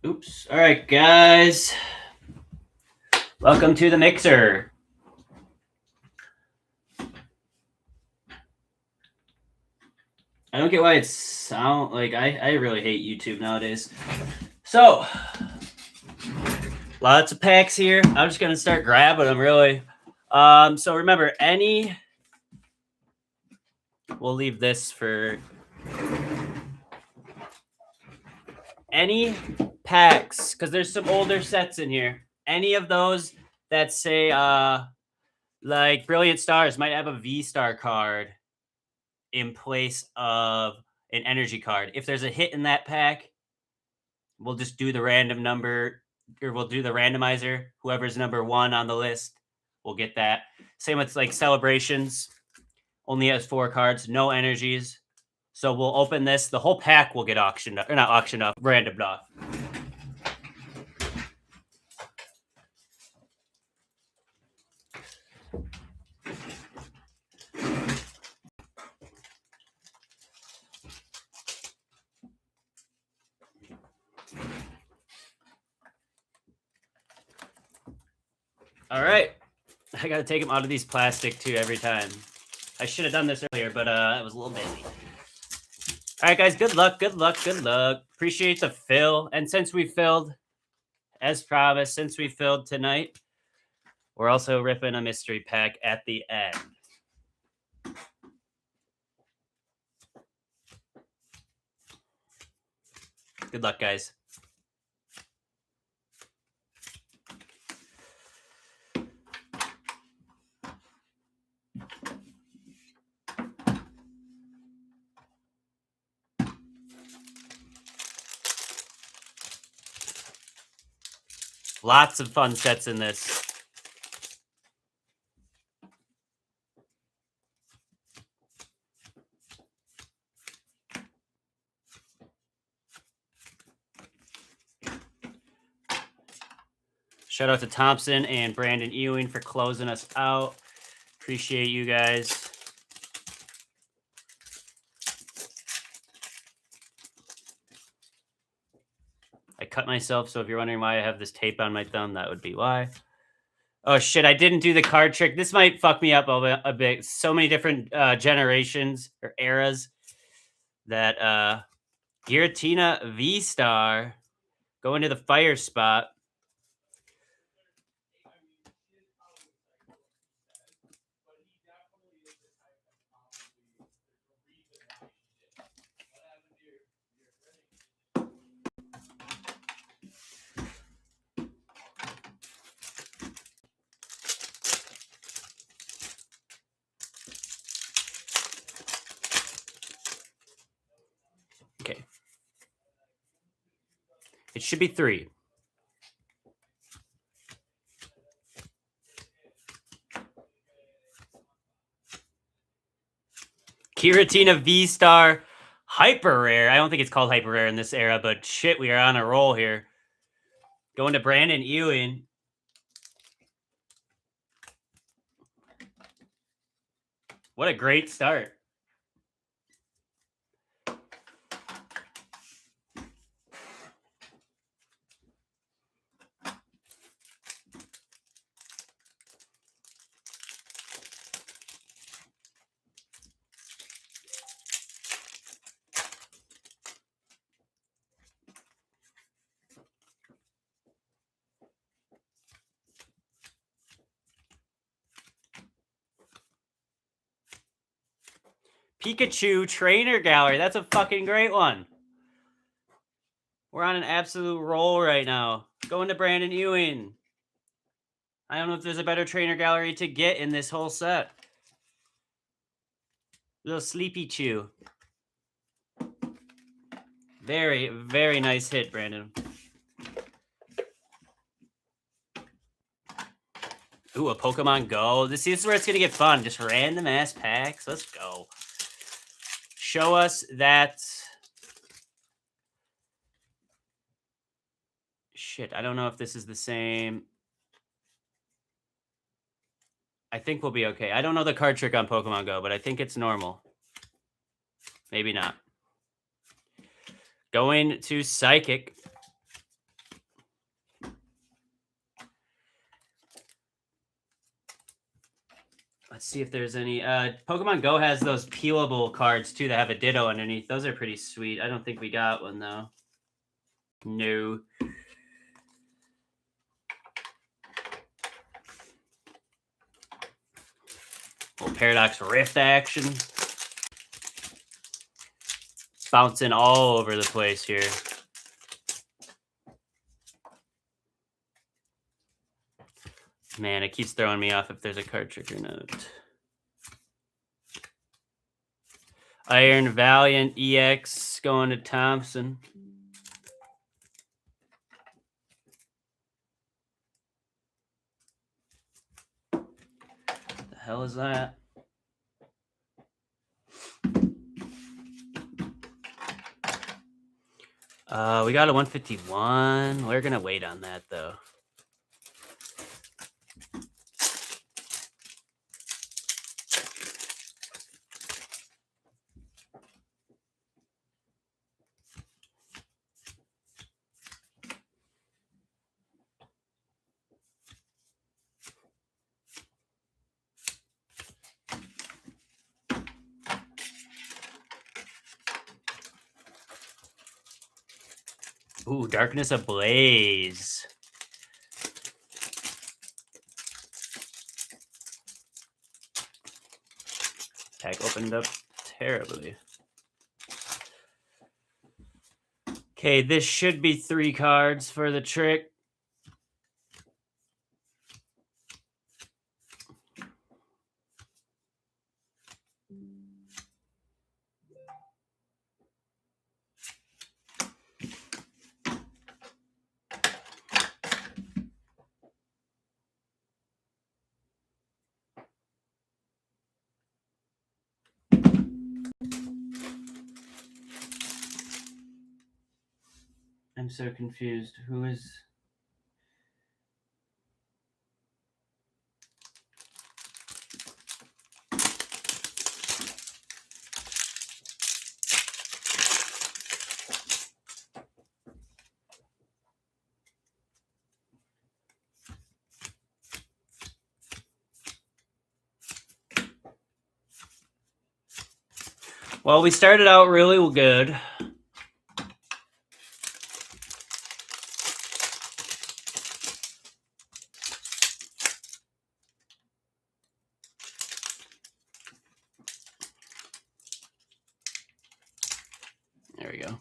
Oops. All right, guys. Welcome to the mixer. I don't get why it's sound like I really hate YouTube nowadays. So, lots of packs here. I'm just gonna start grabbing them really. So remember, we'll leave this for any packs because there's some older sets in here. Any of those that say like Brilliant Stars might have a Vstar card in place of an energy card. If there's a hit in that pack, we'll just do the random number, or we'll do the randomizer. Whoever's number 1 on the list will get that. Same with like Celebrations. Only has 4 cards, no energies. So we'll open this. The whole pack will get auctioned up, or not auctioned off, randomed off. All right. I got to take them out of these plastic too every time. I should have done this earlier, but I was a little busy. All right, guys. Good luck. Good luck. Good luck. Appreciate the fill. And since we filled, as promised, since we filled tonight, we're also ripping a mystery pack at the end. Good luck, guys. Lots of fun sets in this. Shout out to Thompson and Brandon Ewing for closing us out. Appreciate you guys. I cut myself, so if you're wondering why I have this tape on my thumb, that would be why. Oh, shit, I didn't do the card trick. This might fuck me up a bit. So many different generations or eras that Giratina Vstar going to the fire spot. Okay. It should be 3. Giratina Vstar Hyper Rare. I don't think it's called Hyper Rare in this era, but shit, we are on a roll here. Going to Brandon Ewing. What a great start. Pikachu Trainer Gallery. That's a fucking great one. We're on an absolute roll right now. Going to Brandon Ewing. I don't know if there's a better trainer gallery to get in this whole set. Little Sleepy Chew. Very, very nice hit, Brandon. Ooh, a Pokemon Go. This is where it's going to get fun. Just random ass packs. Let's go. Show us that. Shit, I don't know if this is the same. I think we'll be okay. I don't know the card trick on Pokemon Go, but I think it's normal. Maybe not. Going to Psychic. Let's see if there's any. Pokemon Go has those peelable cards too that have a Ditto underneath. Those are pretty sweet. I don't think we got one though. No. Little Paradox Rift action. Bouncing all over the place here. Man, it keeps throwing me off if there's a card trick or not. Iron Valiant EX going to Thompson. What the hell is that? We got a 151. We're going to wait on that, though. Ooh, Darkness Ablaze. Pack opened up terribly. Okay, this should be 3 cards for the trick. I'm so confused. Who is... Well, we started out really good. There we go.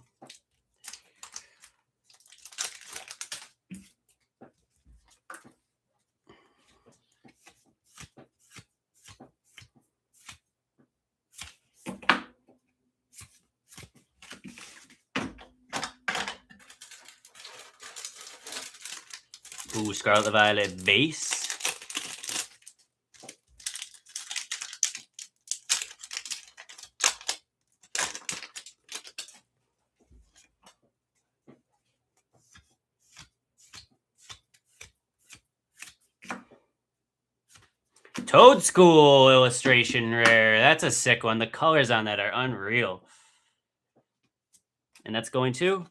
Ooh, Scarlet Violet base. Toad School illustration rare. That's a sick one. The colors on that are unreal. And that's going to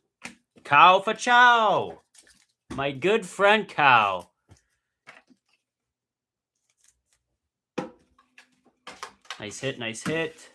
Cow for Chow. My good friend Cow. Nice hit, nice hit.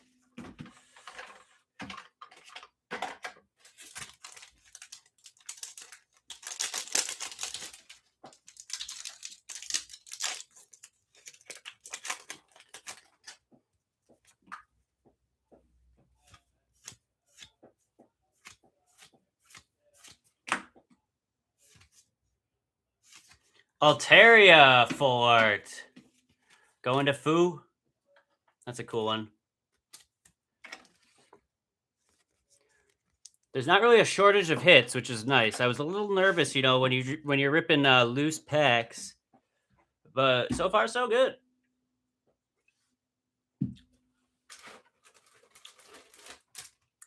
Altaria full art. Going to Foo. That's a cool one. There's not really a shortage of hits, which is nice. I was a little nervous, you know, when you're ripping loose packs, but so far so good.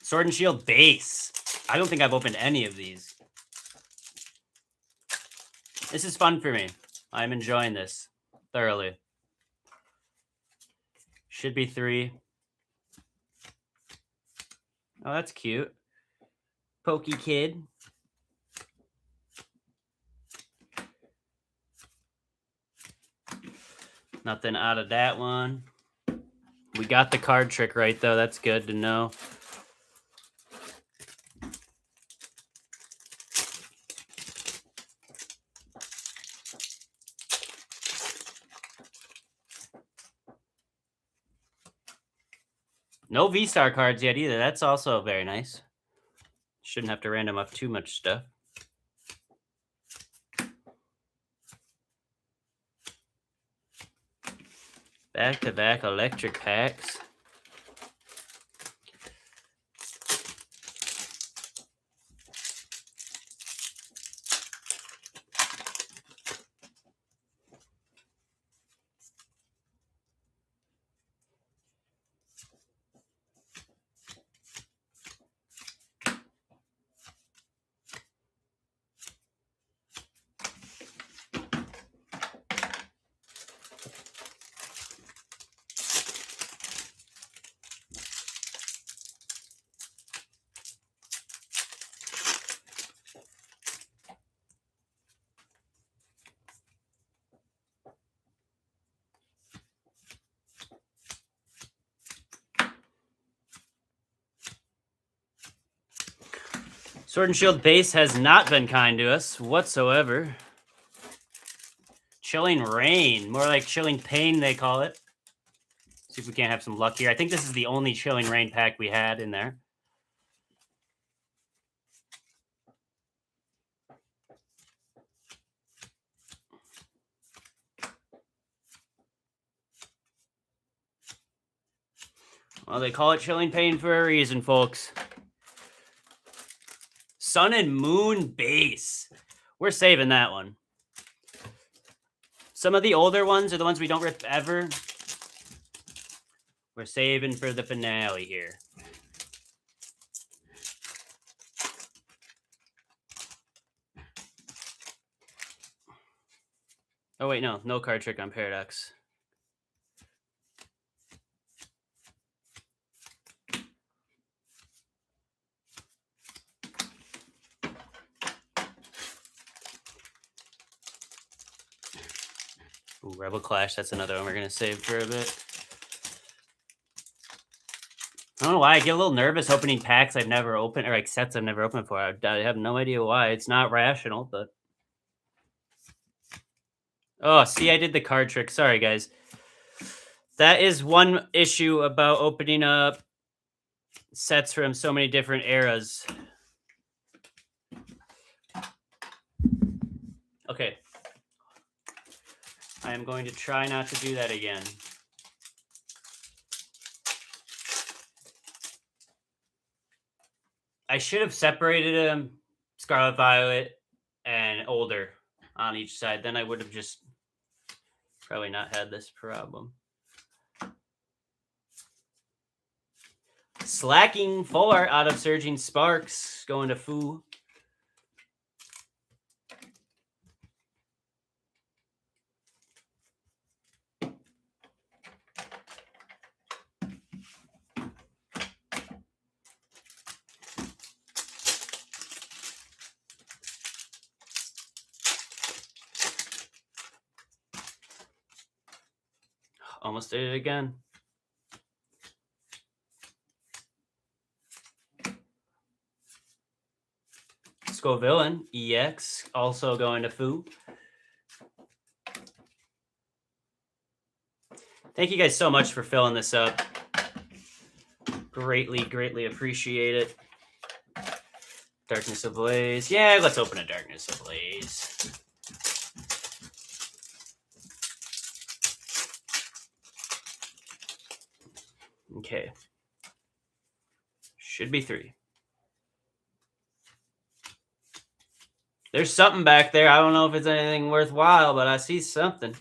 Sword and Shield base. I don't think I've opened any of these. This is fun for me. I'm enjoying this thoroughly. Should be 3. Oh, that's cute. Pokey Kid. Nothing out of that one. We got the card trick right, though. That's good to know. No Vstar cards yet either. That's also very nice. Shouldn't have to random up too much stuff. Back-to-back electric packs. Sword and Shield base has not been kind to us whatsoever. Chilling Rain, more like Chilling Pain, they call it. See if we can't have some luck here. I think this is the only Chilling Rain pack we had in there. Well, they call it Chilling Pain for a reason, folks. Sun and Moon base. We're saving that one. Some of the older ones are the ones we don't rip ever. We're saving for the finale here. Oh, wait, no card trick on Paradox. Ooh, Rebel Clash, that's another one we're going to save for a bit. I don't know why. I get a little nervous opening packs I've never opened, or like sets I've never opened before. I have no idea why. It's not rational, but... Oh, see, I did the card trick. Sorry, guys. That is one issue about opening up sets from so many different eras. Okay. I am going to try not to do that again. I should have separated them, Scarlet Violet and older on each side. Then I would have just probably not had this problem. Slacking 4 out of Surging Sparks, going to Foo. Almost did it again. Villain EX, also going to Foo. Thank you guys so much for filling this up. Greatly appreciate it. Darkness Ablaze. Yeah, let's open a Darkness Ablaze. Okay. Should be 3. There's something back there. I don't know if it's anything worthwhile, but I see something.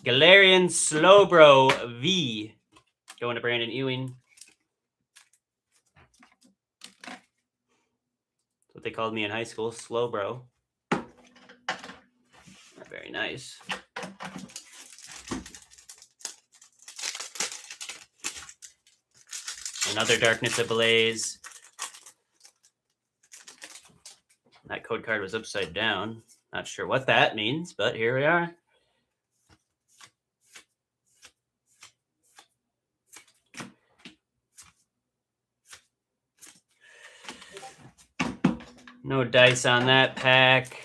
Galarian Slowbro V. Going to Brandon Ewing. That's what they called me in high school, Slowbro. Very nice. Another Darkness Ablaze. That code card was upside down. Not sure what that means, but here we are. No dice on that pack.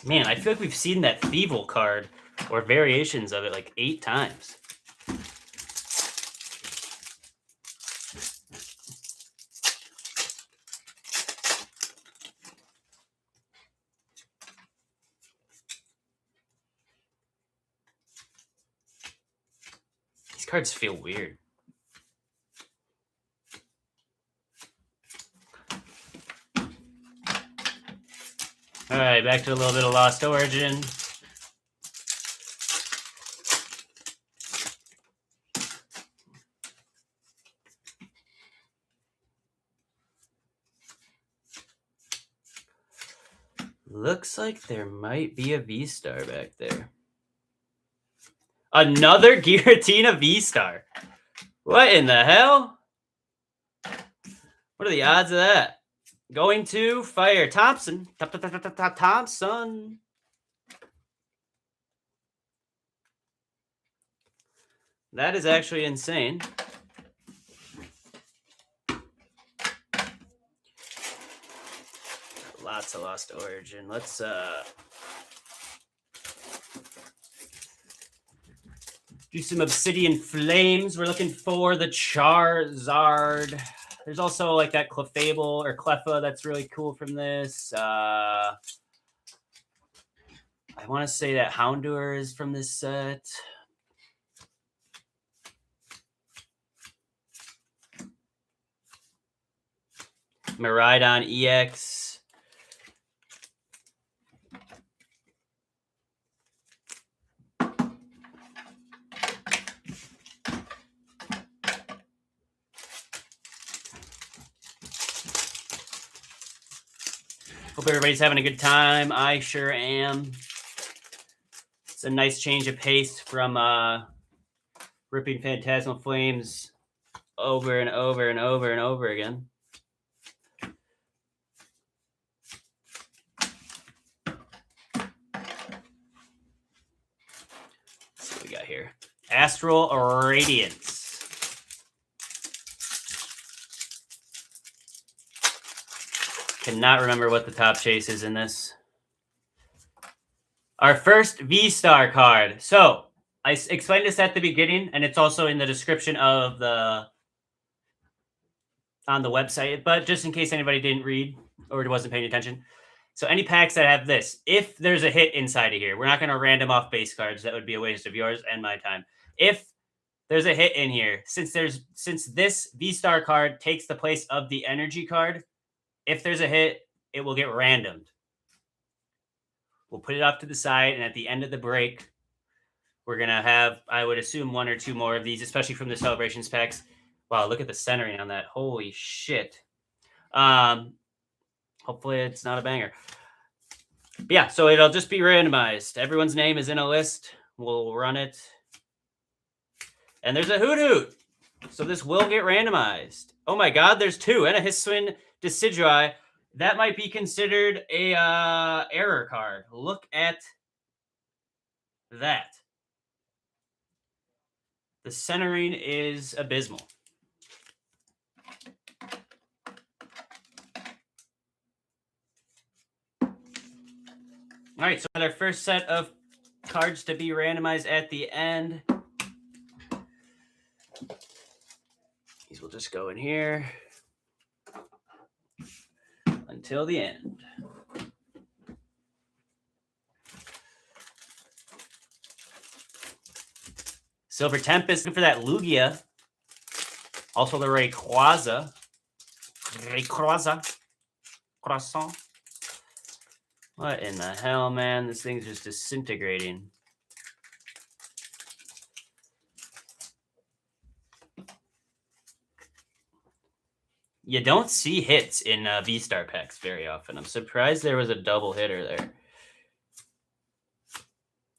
Man, I feel like we've seen that Feeble card or variations of it like 8 times. These cards feel weird. All right, back to a little bit of Lost Origin. Looks like there might be a Vstar back there. Another Giratina Vstar. What in the hell? What are the odds of that? Going to Fire Thompson. Thompson. That is actually insane. Lots of Lost Origin. Let's do some Obsidian Flames. We're looking for the Charizard. There's also like that Clefable or Cleffa that's really cool from this. I want to say that Houndour is from this set. Miraidon EX. Hope everybody's having a good time. I sure am. It's a nice change of pace from ripping Phantasmal Flames over and over and over and over again. Let's see what we got here. Astral Radiance. Cannot remember what the top chase is in this. Our first V-Star card. So, I explained this at the beginning, and it's also in the description of on the website, but just in case anybody didn't read or wasn't paying attention. So any packs that have this, if there's a hit inside of here, we're not going to random off base cards. That would be a waste of yours and my time. If there's a hit in here, since this V-Star card takes the place of the energy card, if there's a hit, it will get randomed. We'll put it off to the side, and at the end of the break, we're going to have, I would assume, 1 or 2 more of these, especially from the Celebrations packs. Wow, look at the centering on that. Holy shit. Hopefully it's not a banger. But yeah, so it'll just be randomized. Everyone's name is in a list. We'll run it. And there's a Hoot Hoot. So this will get randomized. Oh my god, there's 2. And a Hisuian Decidueye. That might be considered a error card. Look at that. The centering is abysmal. All right, so our first set of cards to be randomized at the end. These will just go in here until the end. Silver Tempest for that Lugia. Also the Rayquaza. Croissant. What in the hell, man? This thing's just disintegrating. You don't see hits in V-Star packs very often. I'm surprised there was a double hitter there.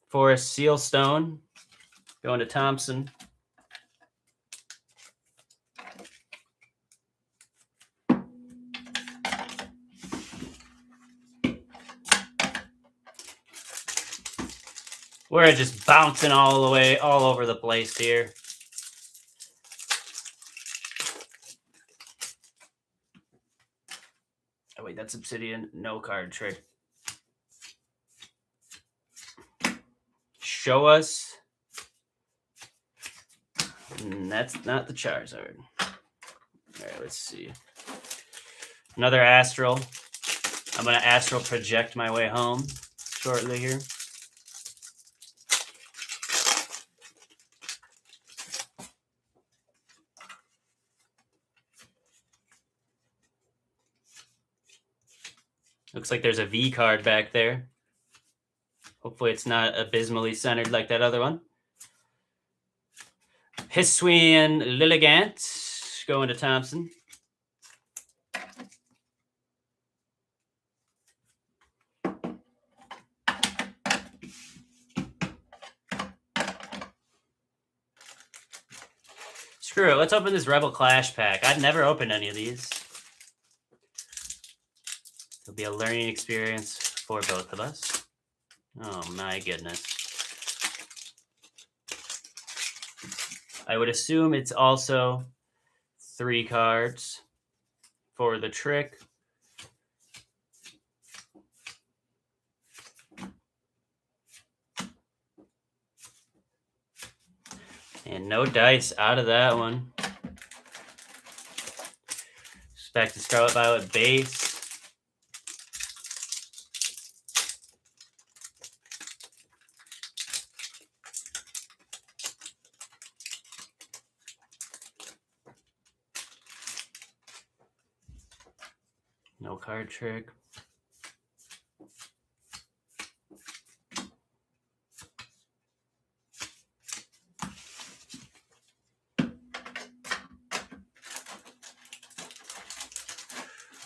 For a Seal Stone. Going to Thompson. We're just bouncing all the way, all over the place here. Oh, wait, that's Obsidian. No card trick. Show us. That's not the Charizard. All right, let's see. Another Astral. I'm going to Astral project my way home shortly here. Looks like there's a V card back there. Hopefully it's not abysmally centered like that other one. Hisuian Lilligant going to Thompson. Screw it. Let's open this Rebel Clash pack. I've never opened any of these. It'll be a learning experience for both of us. Oh my goodness. I would assume it's also 3 cards for the trick. And no dice out of that one. Back to Scarlet Violet base. No card trick.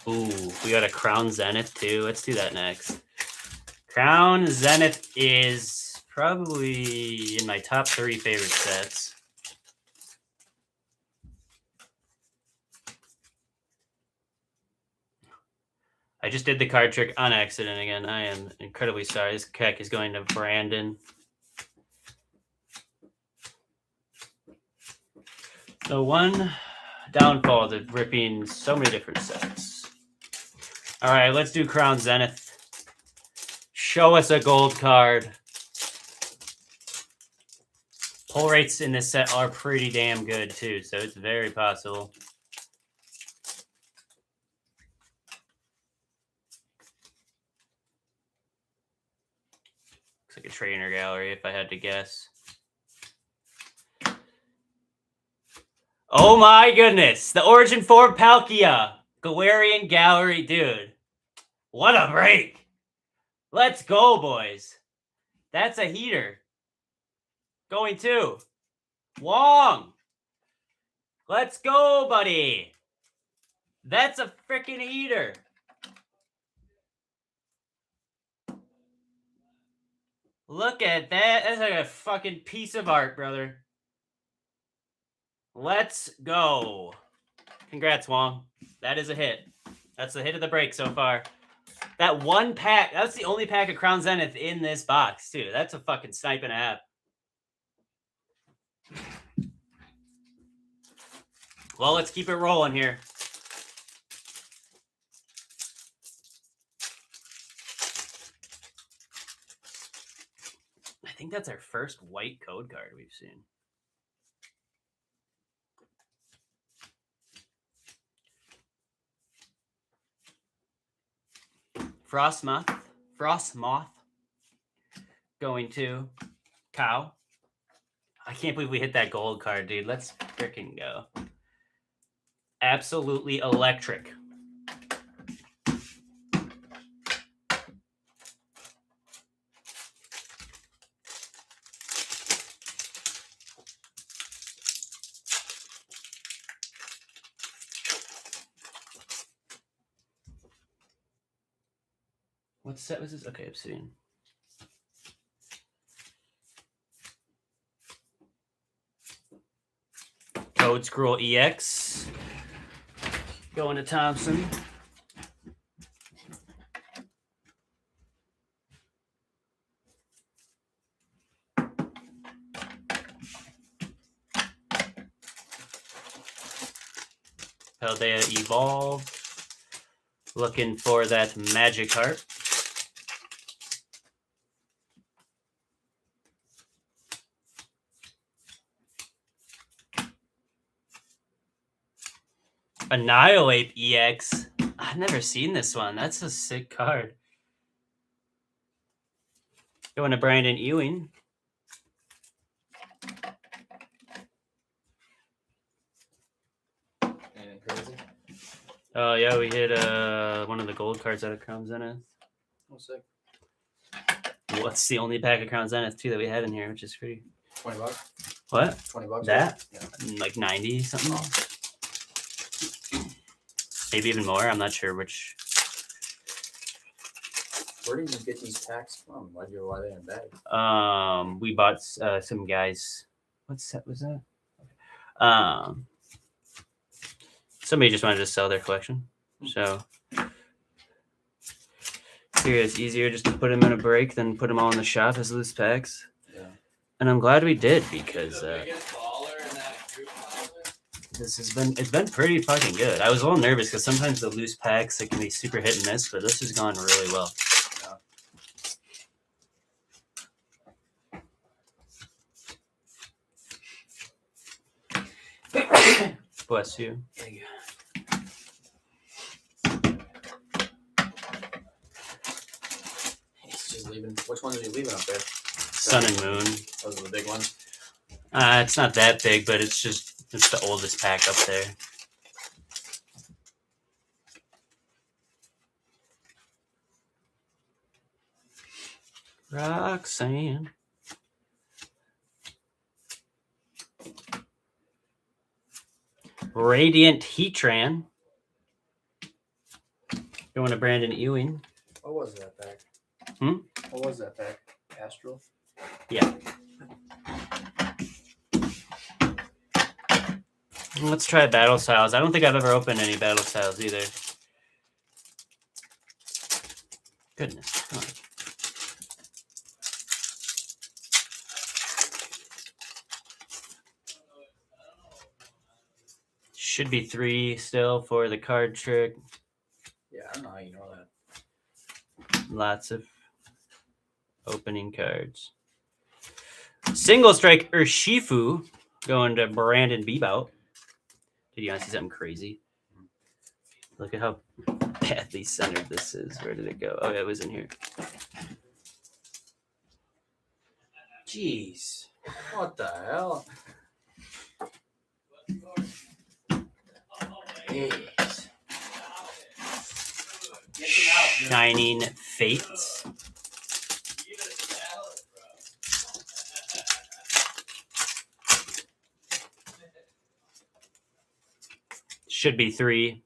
Ooh, we got a Crown Zenith too. Let's do that next. Crown Zenith is probably in my top 3 favorite sets. I just did the card trick on accident again. I am incredibly sorry. This deck is going to Brandon. So one downfall to ripping so many different sets. All right, let's do Crown Zenith. Show us a gold card. Pull rates in this set are pretty damn good too, so it's very possible. Looks like a trainer gallery if I had to guess. Oh my goodness, the Origin 4 Palkia. Galarian Gallery, dude. What a break. Let's go, boys. That's a heater. Going to Wong. Let's go, buddy. That's a freaking heater. Look at that. That's like a fucking piece of art, brother. Let's go. Congrats, Wong. That is a hit. That's the hit of the break so far. That one pack, that's the only pack of Crown Zenith in this box, too. That's a fucking snipe and a half. Well, let's keep it rolling here. I think that's our first white code card we've seen. Frostmoth going to Cow. I can't believe we hit that gold card, dude. Let's freaking go. Absolutely electric. What set was this? Okay, Obsidian. Code Scroll EX. Going to Thompson. Paldea Evolve. Looking for that Magic Heart. Annihilate EX. I've never seen this one. That's a sick card. Going to Brandon Ewing. Anything crazy? Oh yeah, we hit one of the gold cards out of Crown Zenith. Oh, sick. Well, it's the only pack of Crown Zenith too that we have in here, which is pretty. $20. What? $20. That? Yeah. Like 90 something. Oh. Maybe even more. I'm not sure which. Where did you get these packs from? Why are they in bags? We bought some guys. What set was that? Somebody just wanted to sell their collection, so figured it's easier just to put them in a break than put them all in the shop as loose packs. Yeah. And I'm glad we did because it's been pretty fucking good. I was a little nervous because sometimes the loose packs it can be super hit and miss, but this has gone really well. Yeah. Bless you. There you go. He's just leaving. Which ones are you leaving up there? Sun and Moon. Those are the big ones. It's not that big, but it's the oldest pack up there. Roxanne. Radiant Heatran. Going to Brandon Ewing. What was that pack? What was that pack? Astral? Yeah. Let's try Battle Styles. I don't think I've ever opened any Battle Styles either. Goodness. Come on. Should be 3 still for the card trick. Yeah, I don't know how you know that. Lots of opening cards. Single Strike Urshifu going to Brandon Bebout. Did you want to see something crazy? Look at how badly centered this is. Where did it go? Oh, yeah, it was in here. Jeez. What the hell? Jeez. Shining Fates. Should be 3.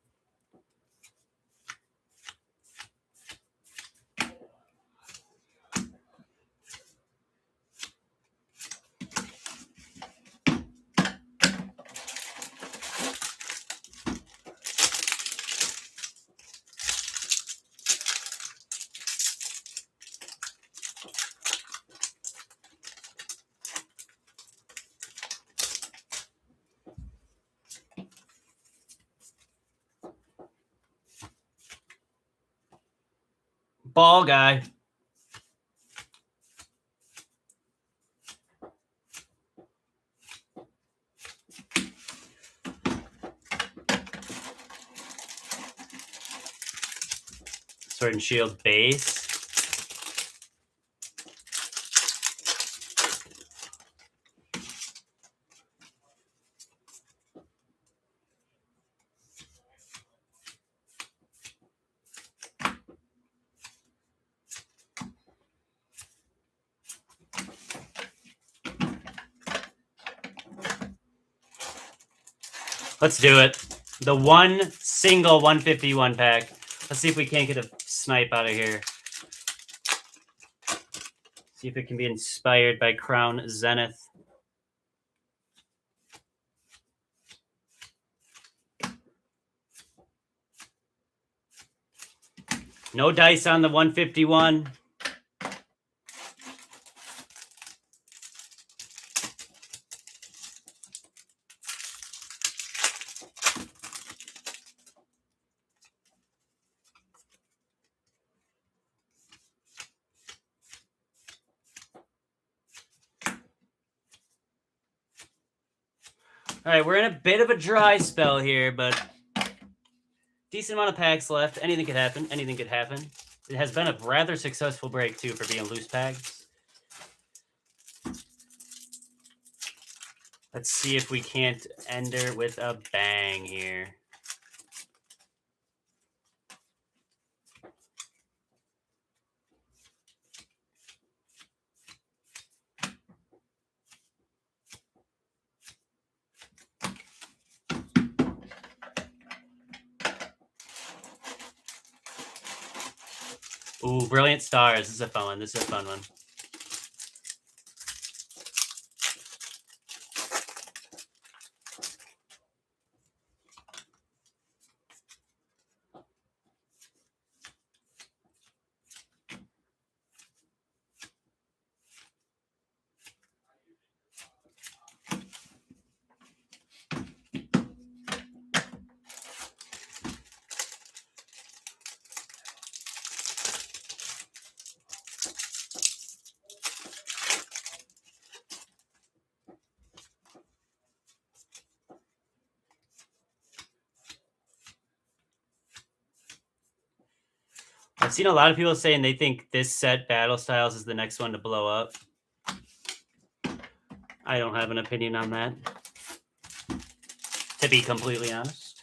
Ball guy. Sword and Shield base. Let's do it. The one single 151 pack. Let's see if we can't get a snipe out of here. See if it can be inspired by Crown Zenith. No dice on the 151. All right, we're in a bit of a dry spell here, but decent amount of packs left. Anything could happen. Anything could happen. It has been a rather successful break, too, for being loose packs. Let's see if we can't end her with a bang here. Ooh, Brilliant Stars. This is a fun one. This is a fun one. I've seen a lot of people saying they think this set, Battle Styles, is the next one to blow up. I don't have an opinion on that, to be completely honest.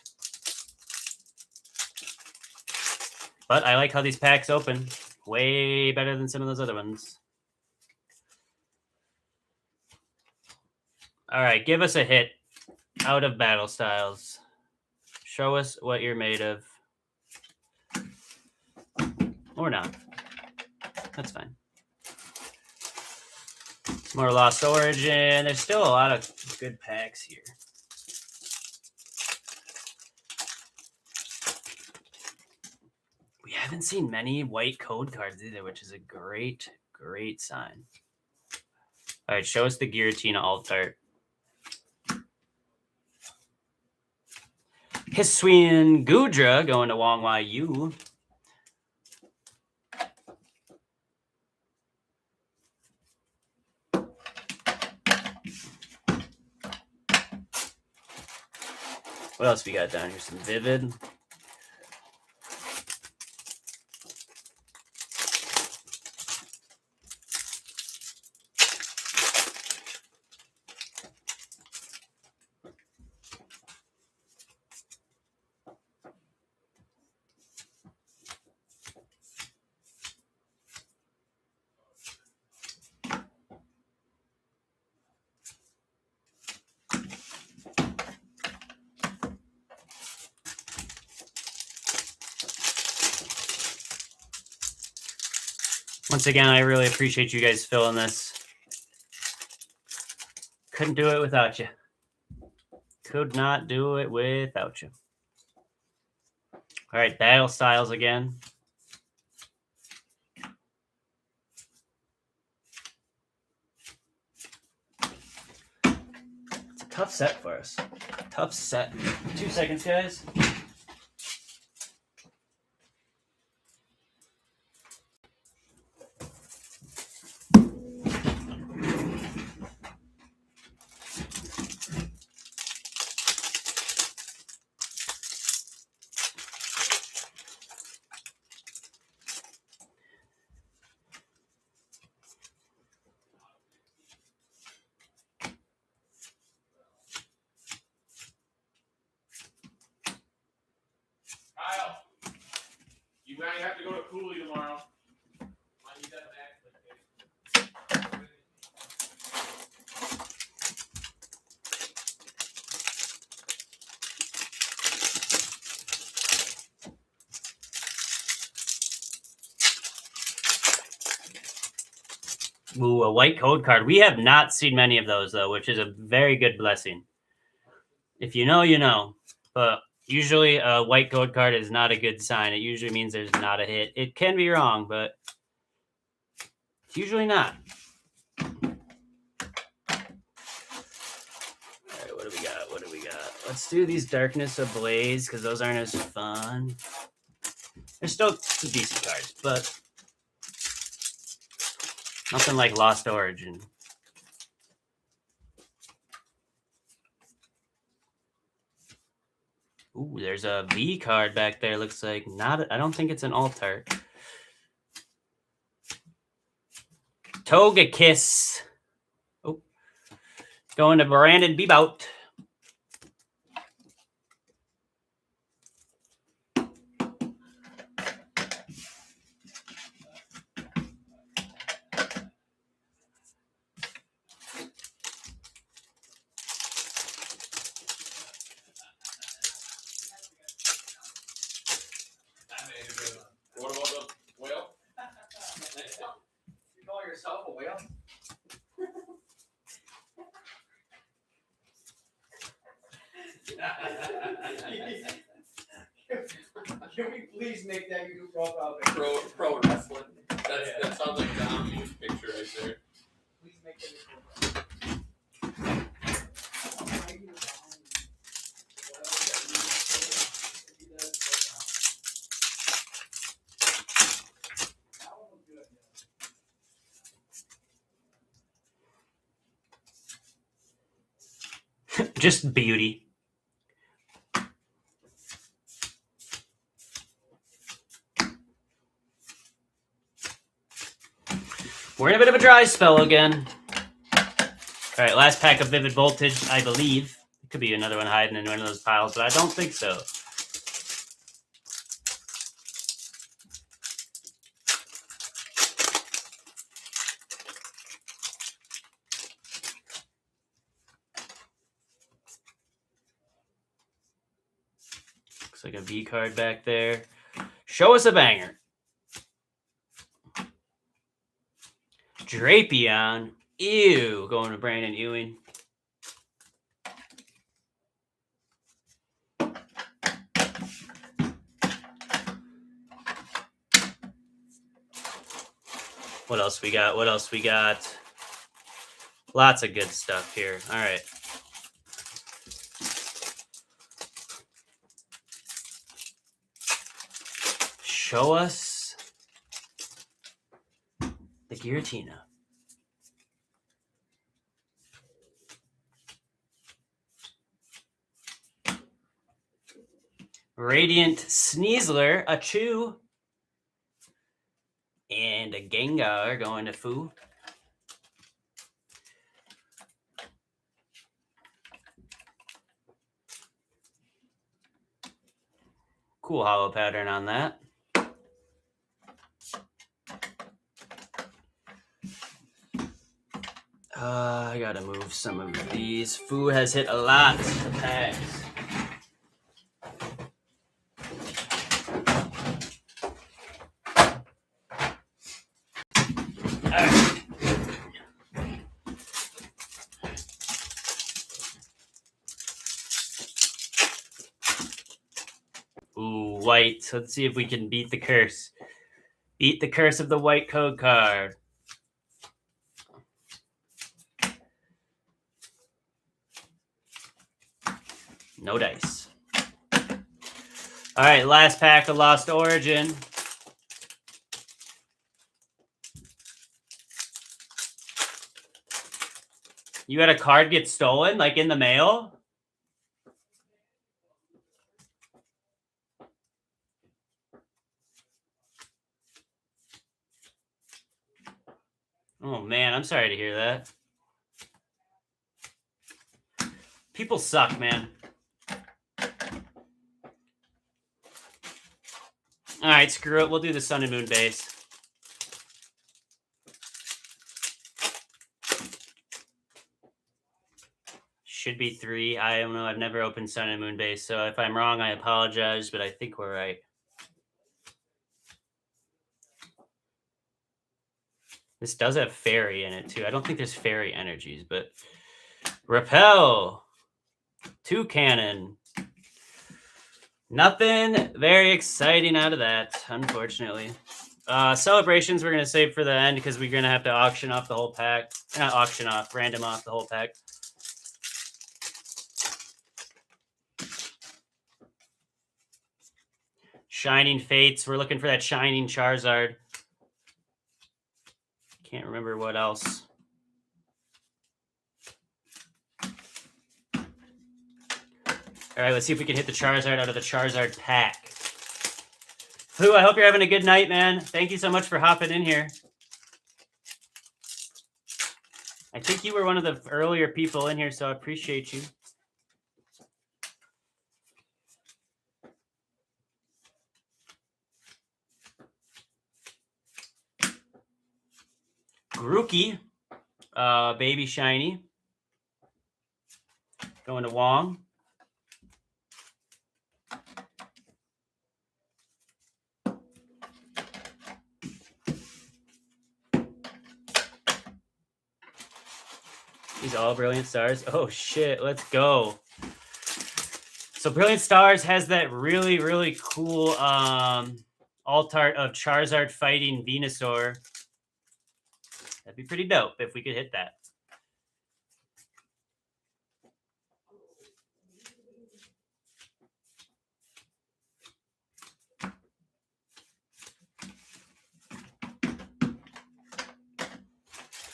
But I like how these packs open. Way better than some of those other ones. All right, give us a hit out of Battle Styles. Show us what you're made of. Or not. That's fine. Some more Lost Origin. There's still a lot of good packs here. We haven't seen many white code cards either, which is a great, great sign. All right, show us the Giratina alt art. Hisuian Gudra going to Wong Wai Yu. What else we got down here? Some Vivid. Once again, I really appreciate you guys filling this. Couldn't do it without you. Could not do it without you. All right, Battle Styles again. It's a tough set for us. Tough set. 2 seconds, guys. You might have to go to Cooley tomorrow. Might need that back. Ooh, a white code card. We have not seen many of those, though, which is a very good blessing. If you know, you know. But Usually a white code card is not a good sign. It usually means there's not a hit. It can be wrong, but it's usually not. All right, what do we got? What do we got? Let's do these Darkness Ablaze because those aren't as fun. They're still some decent cards, but nothing like Lost Origin. Ooh, there's a V card back there. Looks like not. I don't think it's an alt art. Toga Kiss. Oh, going to Brandon Bebout. What about the whale? You call yourself a whale? Can we please make that YouTube profile picture? Pro wrestling. That sounds like the Omni's picture right there. Please make that your profile. Just beauty. We're in a bit of a dry spell again. All right, last pack of Vivid Voltage, I believe. It could be another one hiding in one of those piles, but I don't think so. Looks like a V card back there. Show us a banger. Drapion. Ew. Going to Brandon Ewing. What else we got? What else we got? Lots of good stuff here. All right. Show us the Giratina. Radiant Sneasler, a Chew, and a Gengar going to Foo. Cool hollow pattern on that. I gotta move some of these. Foo has hit a lot of packs. Right. Ooh, white. So let's see if we can beat the curse. Beat the curse of the white code card. No dice. All right, last pack of Lost Origin. You had a card get stolen, like in the mail? Oh, man, I'm sorry to hear that. People suck, man. All right, screw it. We'll do the Sun and Moon base. Should be 3. I don't know. I've never opened Sun and Moon base, so if I'm wrong, I apologize, but I think we're right. This does have fairy in it, too. I don't think there's fairy energies, but Repel, Toucannon, Nothing very exciting out of that, unfortunately. Celebrations we're going to save for the end because we're going to have to auction off the whole pack. Not auction off, random off the whole pack. Shining Fates. We're looking for that Shining Charizard. Can't remember what else. All right, let's see if we can hit the Charizard out of the Charizard pack. Who, I hope you're having a good night, man. Thank you so much for hopping in here. I think you were one of the earlier people in here, so I appreciate you. Grookey, Baby Shiny. Going to Wong. These all Brilliant Stars. Oh, shit. Let's go. So Brilliant Stars has that really, really cool alt-art of Charizard fighting Venusaur. That'd be pretty dope if we could hit that.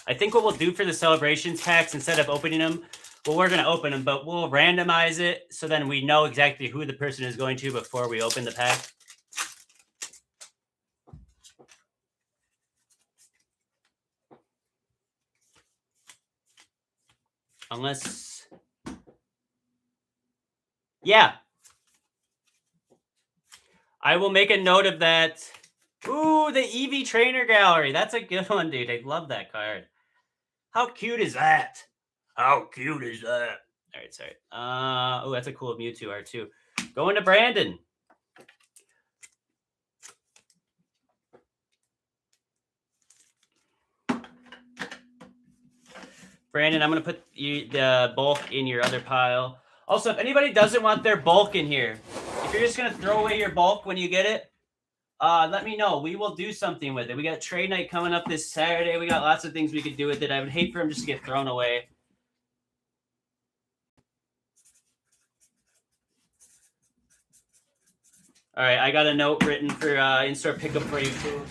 I think what we'll do for the celebrations packs, instead of opening them, well, we're going to open them, but we'll randomize it so then we know exactly who the person is going to before we open the pack. Unless... Yeah. I will make a note of that. Ooh, the Eevee Trainer Gallery. That's a good one, dude. I love that card. How cute is that? How cute is that? All right, sorry. Oh, that's a cool Mewtwo art too. Going to Brandon. Brandon, I'm going to put the bulk in your other pile. Also, if anybody doesn't want their bulk in here, if you're just going to throw away your bulk when you get it, let me know. We will do something with it. We got trade night coming up this Saturday. We got lots of things we could do with it. I would hate for them just to get thrown away. All right, I got a note written for in-store pickup for you too.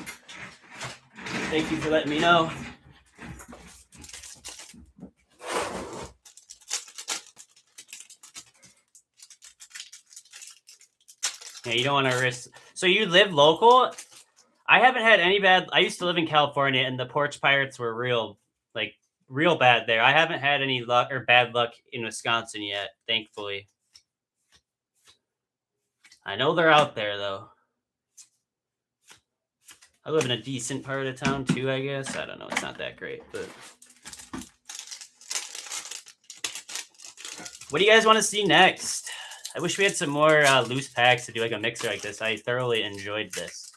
Thank you for letting me know. Yeah, you don't want to risk. So you live local? I haven't had any bad. I used to live in California, and the porch pirates were real bad there. I haven't had any luck or bad luck in Wisconsin yet, thankfully. I know they're out there though. I live in a decent part of town too, I guess. I don't know. It's not that great, but what do you guys want to see next? I wish we had some more loose packs to do like a mixer like this. I thoroughly enjoyed this.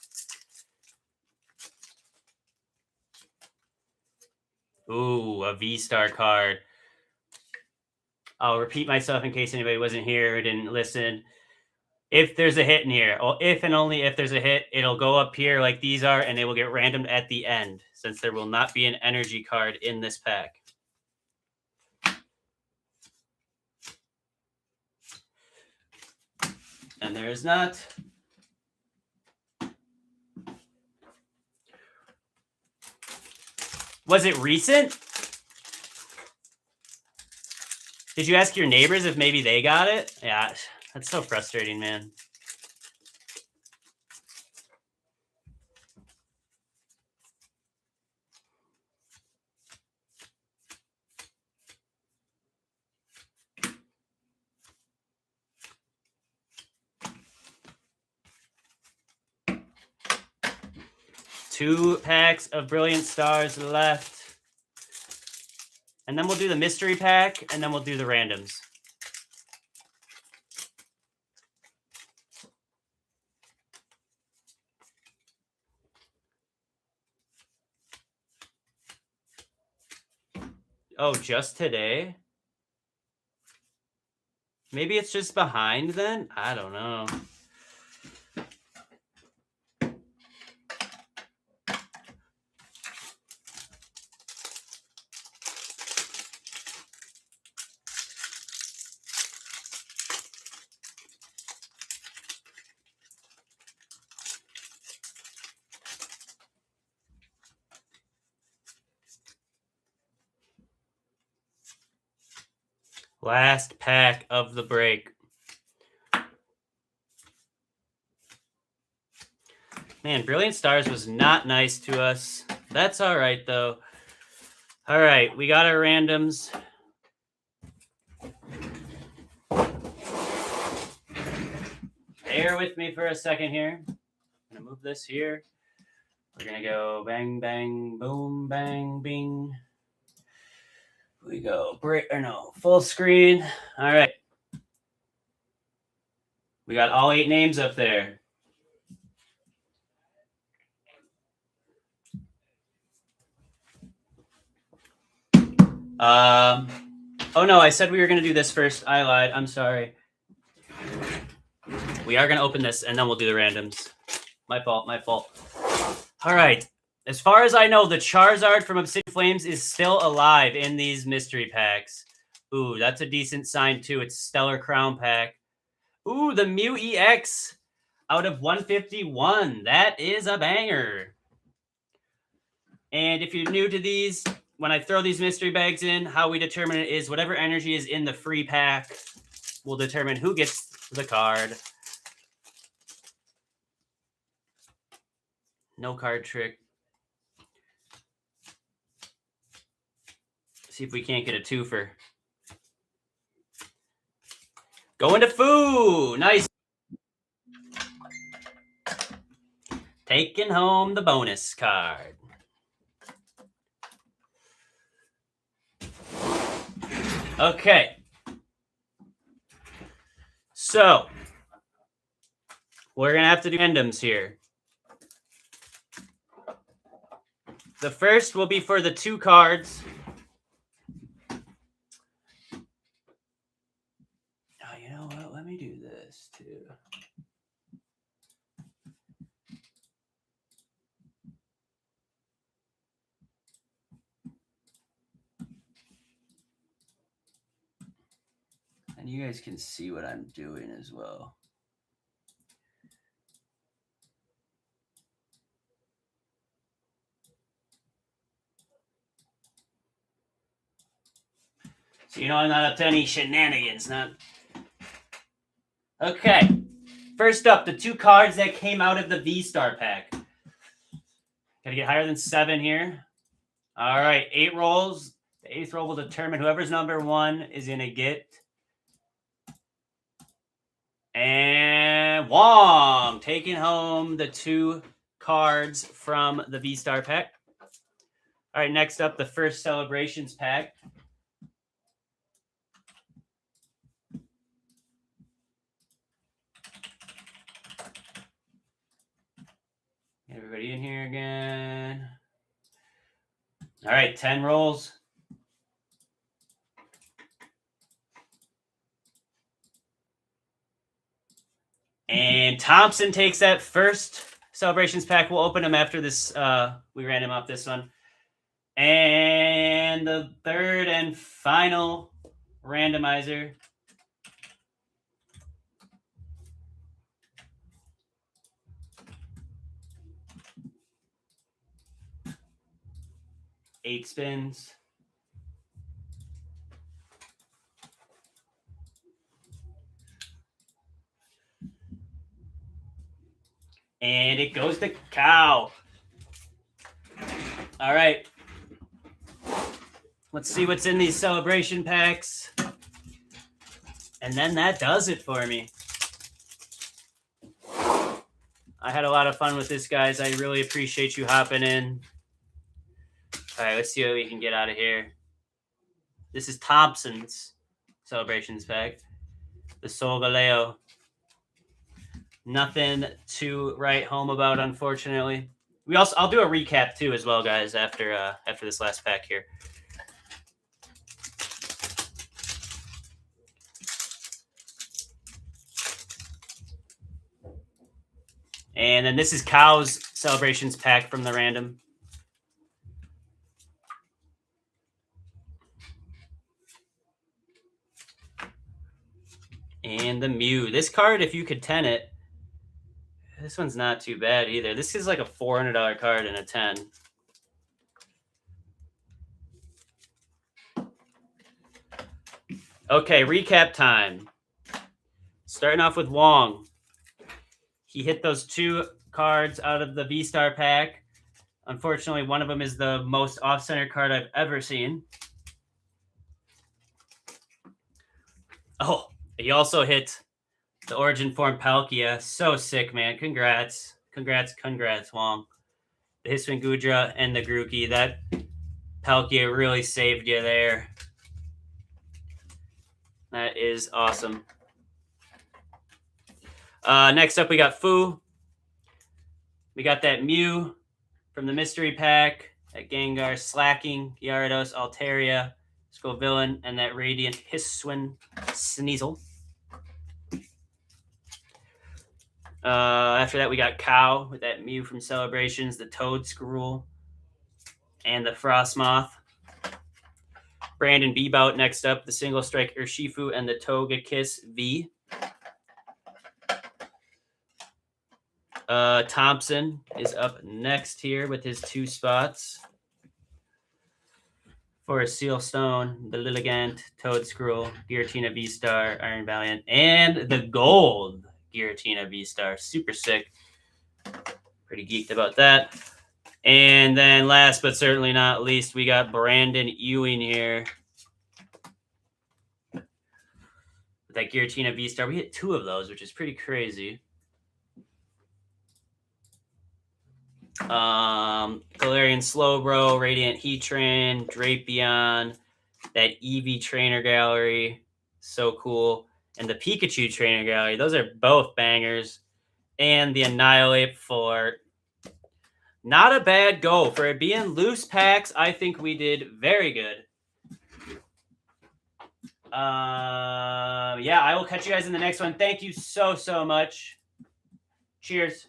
Ooh, a Vstar card. I'll repeat myself in case anybody wasn't here or didn't listen. If there's a hit in here, or if and only if there's a hit, it'll go up here like these are, and they will get randomed at the end, since there will not be an energy card in this pack. And there is not. Was it recent? Did you ask your neighbors if maybe they got it? Yeah, that's so frustrating, man. Two packs of Brilliant Stars left. And then we'll do the mystery pack, and then we'll do the randoms. Oh, just today? Maybe it's just behind then? I don't know. Last pack of the break. Man, Brilliant Stars was not nice to us. That's all right, though. All right, we got our randoms. Bear with me for a second here. I'm going to move this here. We're going to go bang, bang, boom, bang, bing. We go full screen. All right. We got all 8 names up there. Oh no, I said we were going to do this first. I lied. I'm sorry. We are going to open this and then we'll do the randoms. My fault. All right. As far as I know, the Charizard from Obsidian Flames is still alive in these mystery packs. Ooh, that's a decent sign too. It's Stellar Crown pack. Ooh, the Mew EX out of 151. That is a banger. And if you're new to these, when I throw these mystery bags in, how we determine it is whatever energy is in the free pack will determine who gets the card. No card trick. See if we can't get a twofer. Going to Foo. Nice. Taking home the bonus card. Okay. So, we're going to have to do randoms here. The first will be for the 2 cards. Oh, you know what? Let me do this too. And you guys can see what I'm doing as well. So you know I'm not up to any shenanigans, not. Okay. First up, the 2 cards that came out of the Vstar pack. Gotta get higher than 7 here. All right, 8 rolls. The 8th roll will determine whoever's number 1 is gonna get. And Wong taking home the 2 cards from the Vstar pack. All right, next up, the first Celebrations pack. Get everybody in here again. All right, 10 rolls. And Thompson takes that first Celebrations pack. We'll open them after this. We ran him off this one. And the third and final randomizer. Eight spins. And it goes to Cow. All right. Let's see what's in these celebration packs. And then that does it for me. I had a lot of fun with this, guys. I really appreciate you hopping in. All right, let's see what we can get out of here. This is Thompson's Celebrations pack. The Solgaleo. Nothing to write home about, unfortunately. I'll do a recap too, as well, guys, after this last pack here. And then this is Cow's Celebrations pack from the random. And the Mew. This card, if you could 10 it, this one's not too bad either. This is like a $400 card and a 10. Okay, recap time. Starting off with Wong. He hit those 2 cards out of the V-Star pack. Unfortunately, one of them is the most off-center card I've ever seen. Oh, he also hit the Origin Form Palkia. So sick, man. Congrats. Congrats, Wong. The Hiswin Gudra and the Grookey. That Palkia really saved you there. That is awesome. Next up, we got Fu. We got that Mew from the mystery pack, that Gengar, Slacking, Gyarados, Altaria, Scovillain, and that Radiant Hiswin Sneasel. After that, we got Cow with that Mew from Celebrations, the Toad Scroll, and the Frostmoth. Brandon Bebout next up, the Single Strike Urshifu and the Togekiss V. Thompson is up next here with his 2 spots. For a Seal Stone, the Lilligant, Toad Scroll, Giratina V-Star, Iron Valiant, and the gold Giratina V-Star. Super sick. Pretty geeked about that. And then last but certainly not least, we got Brandon Ewing here. With that Giratina V-Star. We hit 2 of those, which is pretty crazy. Galarian Slowbro, Radiant Heatran, Drapion, that Eevee Trainer Gallery, so cool, and the Pikachu Trainer Gallery. Those are both bangers, and the Annihilate for not a bad go for it being loose packs. I think we did very good. Yeah, I will catch you guys in the next one. Thank you so much. Cheers.